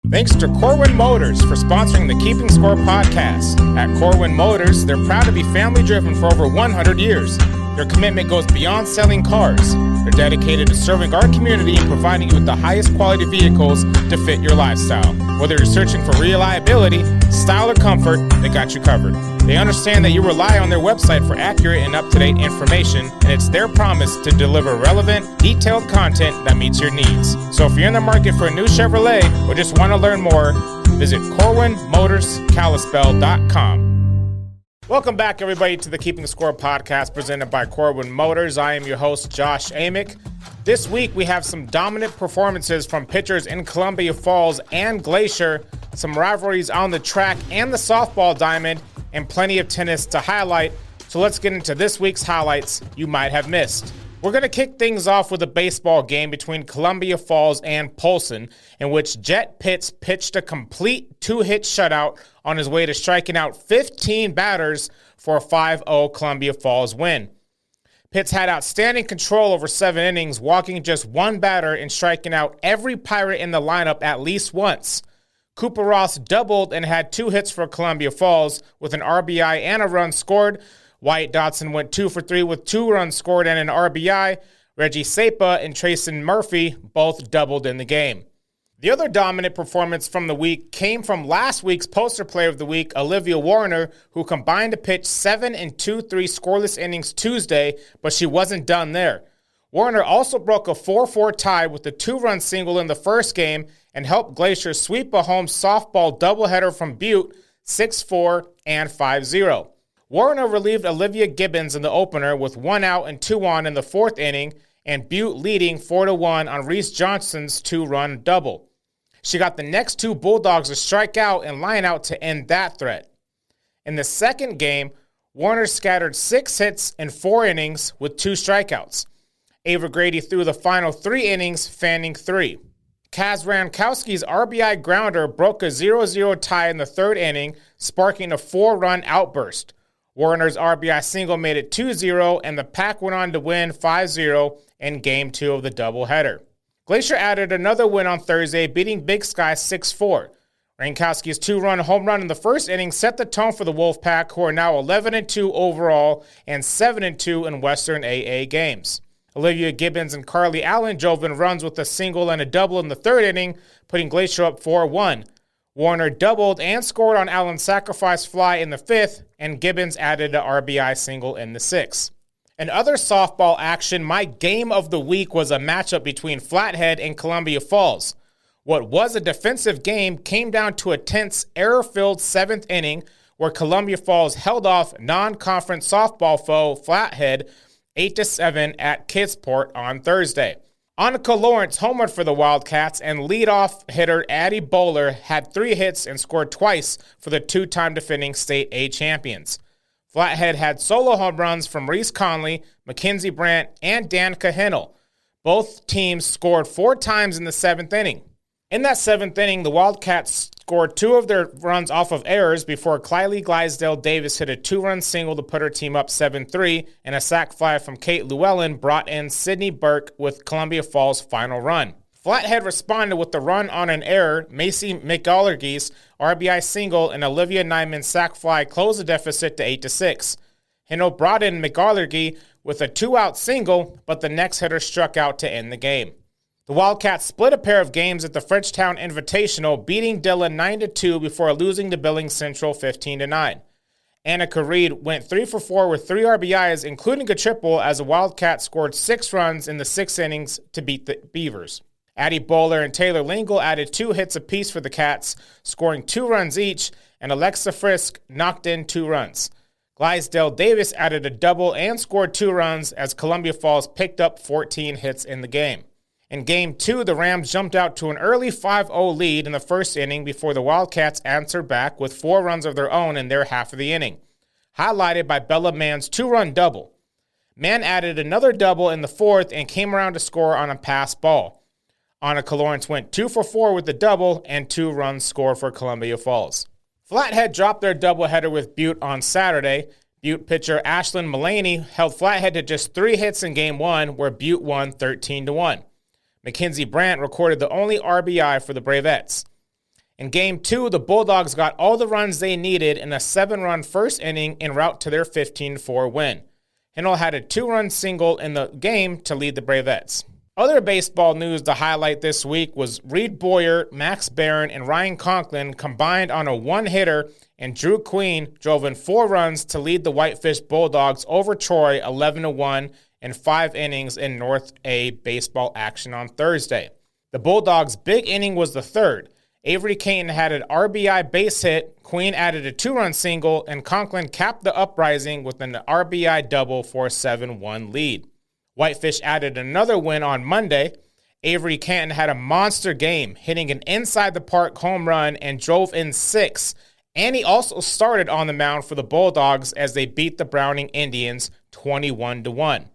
Thanks to Corwin Motors for sponsoring the Keeping Score podcast. At Corwin Motors, they're proud to be family-driven for over 100 years. Their commitment goes beyond selling cars. They're dedicated to serving our community and providing you with the highest quality vehicles to fit your lifestyle. Whether you're searching for reliability, style, or comfort, they got you covered. They understand that you rely on their website for accurate and up-to-date information, and it's their promise to deliver relevant, detailed content that meets your needs. So if you're in the market for a new Chevrolet or just want to learn more, visit CorwinMotorsKalispell.com. Welcome back, everybody, to the Keeping Score podcast presented by Corwin Motors. I am your host, Josh Amick. This week, we have some dominant performances from pitchers in Columbia Falls and Glacier, some rivalries on the track and the softball diamond, and plenty of tennis to highlight. So let's get into this week's highlights you might have missed. We're going to kick things off with a baseball game between Columbia Falls and Polson, in which Jett Pitts pitched a complete two-hit shutout on his way to striking out 15 batters for a 5-0 Columbia Falls win. Pitts had outstanding control over 7 innings, walking just one batter and striking out every Pirate in the lineup at least once. Cooper Ross doubled and had 2 hits for Columbia Falls with an RBI and a run scored. Wyatt Dotson went 2 for 3 with 2 runs scored and an RBI. Reggie Sapa and Trayson Murphy both doubled in the game. The other dominant performance from the week came from last week's poster player of the week, Olivia Warriner, who combined to pitch 7 2-3 scoreless innings Tuesday, but she wasn't done there. Warriner also broke a 4-4 tie with a 2-run single in the first game and helped Glacier sweep a home softball doubleheader from Butte 6-4 and 5-0. Warriner relieved Olivia Gibbons in the opener with 1 out and 2 on in the 4th inning, and Butte leading 4-1 on Reese Johnson's 2-run double. She got the next 2 Bulldogs to strike out and line out to end that threat. In the second game, Warriner scattered 6 hits in 4 innings with 2 strikeouts. Ava Grady threw the final 3 innings, fanning 3. Kaz Rankowski's RBI grounder broke a 0-0 tie in the 3rd inning, sparking a 4-run outburst. Warriner's RBI single made it 2-0, and the Pack went on to win 5-0 in Game 2 of the doubleheader. Glacier added another win on Thursday, beating Big Sky 6-4. Rankowski's 2-run home run in the first inning set the tone for the Wolfpack, who are now 11-2 overall and 7-2 in Western AA games. Olivia Gibbons and Carly Allen drove in runs with a single and a double in the 3rd inning, putting Glacier up 4-1. Warriner doubled and scored on Allen's sacrifice fly in the 5th, and Gibbons added an RBI single in the 6th. In other softball action, my game of the week was a matchup between Flathead and Columbia Falls. What was a defensive game came down to a tense, error-filled 7th inning where Columbia Falls held off non-conference softball foe Flathead 8-7 at Kidsport on Thursday. Annika Lawrence homered for the Wildcats, and leadoff hitter Addie Bowler had 3 hits and scored twice for the 2-time defending State A champions. Flathead had solo home runs from Reese Conley, Mackenzie Brandt, and Danica Hennel. Both teams scored 4 times in the 7th inning. In that 7th inning, the Wildcats scored 2 of their runs off of errors before Kylie Glysdale Davis hit a 2-run single to put her team up 7-3, and a sac fly from Kate Llewellyn brought in Sydney Burke with Columbia Falls' final run. Flathead responded with the run on an error. Macy McGollergy's RBI single and Olivia Nyman's sac fly closed the deficit to 8-6. Hennel brought in McGollergy with a 2-out single, but the next hitter struck out to end the game. The Wildcats split a pair of games at the Frenchtown Invitational, beating Dillon 9-2 before losing to Billings Central 15-9. Annika Reed went 3 for 4 with 3 RBIs, including a triple, as the Wildcats scored 6 runs in the 6 innings to beat the Beavers. Addie Bowler and Taylor Lingle added 2 hits apiece for the Cats, scoring 2 runs each, and Alexa Frisk knocked in 2 runs. Glysdale Davis added a double and scored 2 runs as Columbia Falls picked up 14 hits in the game. In Game 2, the Rams jumped out to an early 5-0 lead in the first inning before the Wildcats answered back with 4 runs of their own in their half of the inning, highlighted by Bella Mann's 2-run double. Mann added another double in the 4th and came around to score on a pass ball. Annika Lawrence went 2 for 4 with the double and 2 runs scored for Columbia Falls. Flathead dropped their doubleheader with Butte on Saturday. Butte pitcher Ashlyn Mullaney held Flathead to just 3 hits in Game 1, where Butte won 13-1. Mackenzie Brandt recorded the only RBI for the Bravettes. In Game 2, the Bulldogs got all the runs they needed in a 7-run first inning en route to their 15-4 win. Hindle had a 2-run single in the game to lead the Bravettes. Other baseball news to highlight this week was Reed Boyer, Max Barron, and Ryan Conklin combined on a one-hitter, and Drew Queen drove in 4 runs to lead the Whitefish Bulldogs over Troy 11-1 in 5 innings in North A baseball action on Thursday. The Bulldogs' big inning was the third. Avery Caton had an RBI base hit, Queen added a 2-run single, and Conklin capped the uprising with an RBI double for a 7-1 lead. Whitefish added another win on Monday. Avery Canton had a monster game, hitting an inside-the-park home run and drove in 6. And he also started on the mound for the Bulldogs as they beat the Browning Indians 21-1.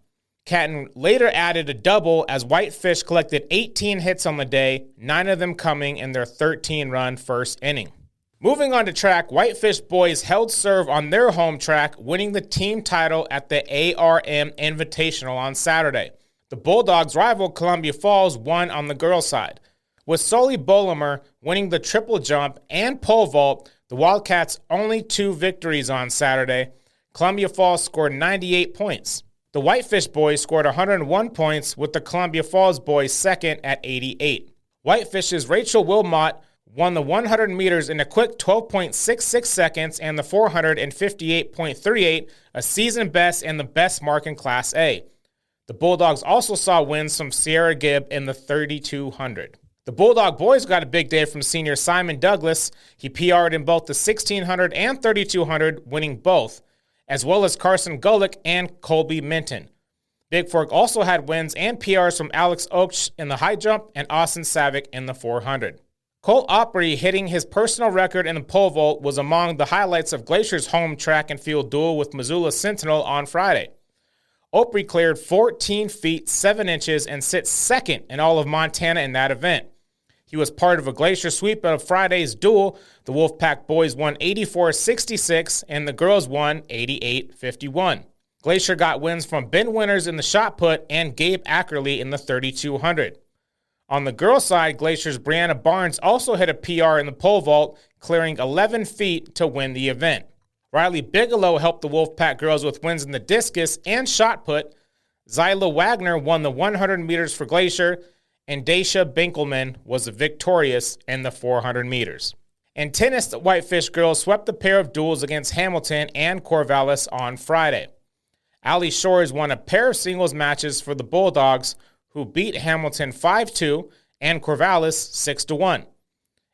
Canton later added a double as Whitefish collected 18 hits on the day, 9 of them coming in their 13-run first inning. Moving on to track, Whitefish boys held serve on their home track, winning the team title at the ARM Invitational on Saturday. The Bulldogs' rival Columbia Falls won on the girls' side. With Sully Bolimer winning the triple jump and pole vault, the Wildcats' only 2 victories on Saturday. Columbia Falls scored 98 points. The Whitefish boys scored 101 points, with the Columbia Falls boys second at 88. Whitefish's Rachel Wilmot won the 100 meters in a quick 12.66 seconds and the 400 in 58.38, a season best and the best mark in Class A. The Bulldogs also saw wins from Sierra Gibb in the 3200. The Bulldog boys got a big day from senior Simon Douglas. He PR'd in both the 1600 and 3200, winning both, as well as Carson Gulick and Colby Minton. Big Fork also had wins and PRs from Alex Oakes in the high jump and Austin Savick in the 400. Cole Opry hitting his personal record in the pole vault was among the highlights of Glacier's home track and field duel with Missoula Sentinel on Friday. Opry cleared 14 feet 7 inches and sits second in all of Montana in that event. He was part of a Glacier sweep of Friday's duel. The Wolfpack boys won 84-66 and the girls won 88-51. Glacier got wins from Ben Winters in the shot put and Gabe Ackerley in the 3200. On the girls' side, Glacier's Brianna Barnes also hit a PR in the pole vault, clearing 11 feet to win the event. Riley Bigelow helped the Wolfpack girls with wins in the discus and shot put. Zyla Wagner won the 100 meters for Glacier, and Daisha Binkelman was victorious in the 400 meters. In tennis, the Whitefish girls swept the pair of duels against Hamilton and Corvallis on Friday. Allie Shores won a pair of singles matches for the Bulldogs, who beat Hamilton 5-2 and Corvallis 6-1.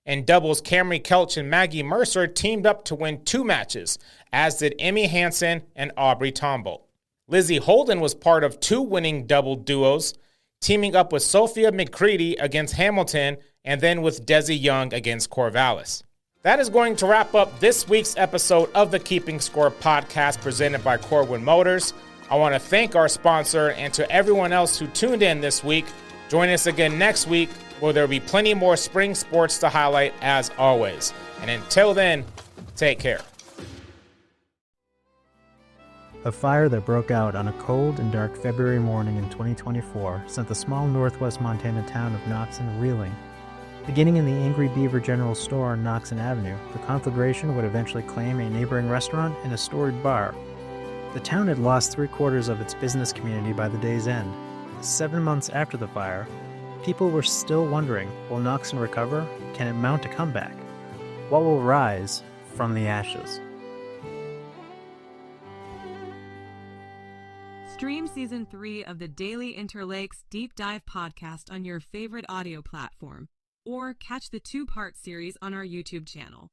In doubles, Camry Kelch and Maggie Mercer teamed up to win 2 matches, as did Emmy Hansen and Aubrey Tombolt. Lizzie Holden was part of 2 winning double duos, teaming up with Sophia McCready against Hamilton and then with Desi Young against Corvallis. That is going to wrap up this week's episode of the Keeping Score podcast presented by Corwin Motors. I want to thank our sponsor and to everyone else who tuned in this week. Join us again next week where there will be plenty more spring sports to highlight as always. And until then, take care. A fire that broke out on a cold and dark February morning in 2024 sent the small northwest Montana town of Knoxon reeling. Beginning in the Angry Beaver General Store on Knoxon Avenue, the conflagration would eventually claim a neighboring restaurant and a storied bar. The town had lost 3/4 of its business community by the day's end. 7 months after the fire, people were still wondering, will Knoxon recover? Can it mount a comeback? What will rise from the ashes? Stream Season 3 of the Daily Interlakes Deep Dive podcast on your favorite audio platform, or catch the 2-part series on our YouTube channel.